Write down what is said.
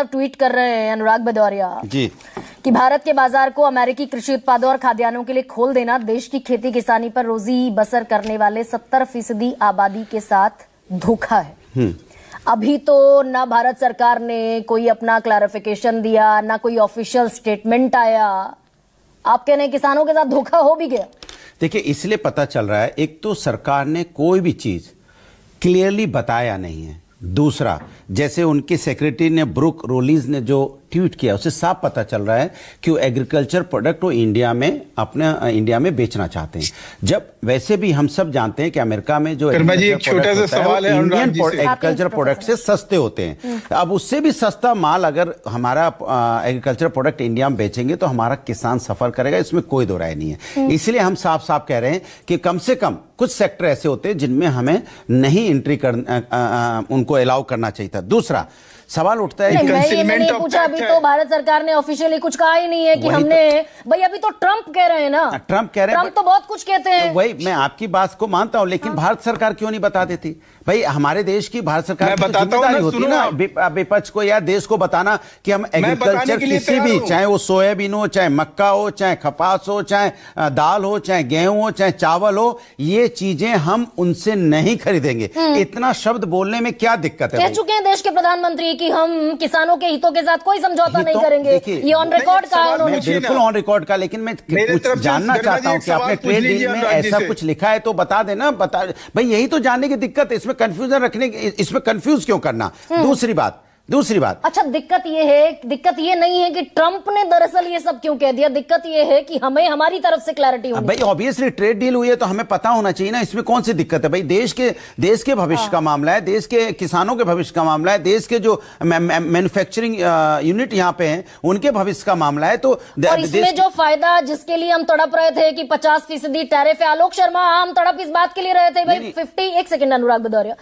Tweet कर रहे हैं अनुराग भदौरिया जी कि भारत के बाजार को अमेरिकी कृषि उत्पादों और खाद्यान्नों के लिए खोल देना देश की खेती किसानी पर रोजी बसर करने वाले 70% आबादी के साथ धोखा है। अभी तो ना भारत सरकार ने कोई अपना क्लैरिफिकेशन दिया, ना कोई ऑफिशियल स्टेटमेंट आया। आप कह रहे हैं किसानों के साथ धोखा हो भी गया। देखिए, इसलिए पता चल रहा है, एक तो सरकार ने कोई भी चीज क्लियरली बताया नहीं है। दूसरा, जैसे उनके सेक्रेटरी ने ब्रुक रोलिंस ने जो ट्वीट किया उससे साफ पता चल रहा है कि वो एग्रीकल्चर प्रोडक्ट वो इंडिया में बेचना चाहते हैं। जब वैसे भी हम सब जानते हैं कि अमेरिका में जो जी एक छोटा सा सवाल है, इंडियन एग्रीकल्चर प्रोडक्ट से सस्ते होते हैं। अब उससे भी सस्ता माल अगर हमारा एग्रीकल्चर प्रोडक्ट इंडिया में बेचेंगे तो हमारा किसान सफर करेगा, इसमें कोई दो राय नहीं है। इसलिए हम साफ साफ कह रहे हैं कि कम से कम कुछ सेक्टर ऐसे होते हैं जिनमें हमें नहीं एंट्री उनको अलाउ करना चाहिए था। दूसरा सवाल उठता है मैं ये नहीं पूछा, अभी तो भारत सरकार ने ऑफिशियली कुछ कहा ही नहीं है कि हमने भाई अभी तो ट्रंप कह रहे हैं ना, ट्रंप कह रहे हैं, ट्रंप तो बहुत कुछ कहते हैं। वही मैं आपकी बात को मानता हूं, लेकिन भारत सरकार क्यों नहीं बता देती? भाई हमारे देश की भारत सरकार की जिम्मेदारी होती है ना विपक्ष को या देश को बताना कि हम एग्रीकल्चर किसी भी, चाहे वो सोयाबीन हो, चाहे मक्का हो, चाहे कपास हो, चाहे दाल हो, चाहे गेहूं हो, चाहे चावल हो, ये चीजें हम उनसे नहीं खरीदेंगे। इतना शब्द बोलने में क्या दिक्कत है? कह चुके हैं देश के प्रधानमंत्री कि हम किसानों के हितों के साथ कोई समझौता नहीं करेंगे। ये ऑन रिकॉर्ड का है उन्होंने। बिल्कुल ऑन रिकॉर्ड का, लेकिन मैं कुछ जानना चाहता हूं कि आपने ट्रेड डील में ऐसा कुछ लिखा है तो बता देना। बता भाई, यही तो जानने की दिक्कत है। इसमें कंफ्यूजन रखने, इसमें कंफ्यूज क्यों करना? दूसरी बात अच्छा, दिक्कत ये नहीं है कि ट्रंप ने दरअसल ये सब क्यों कह दिया। दिक्कत ये है कि हमें हमारी तरफ से क्लैरिटी होनी भाई, ऑब्वियसली ट्रेड डील हुई है तो हमें पता होना चाहिए ना, इसमें कौन सी दिक्कत है? भाई, देश के भविष्य का मामला है, देश के किसानों के भविष्य का मामला है, देश के जो मैन्युफैक्चरिंग यूनिट यहाँ पे हैं उनके भविष्य का मामला है। तो और इसमें जो फायदा जिसके लिए हम तड़प रहे थे कि 50% टैरिफ है, आलोक शर्मा, हम तड़प इस बात के लिए रहे थे भाई 50। एक सेकंड अनुराग भदौरिया,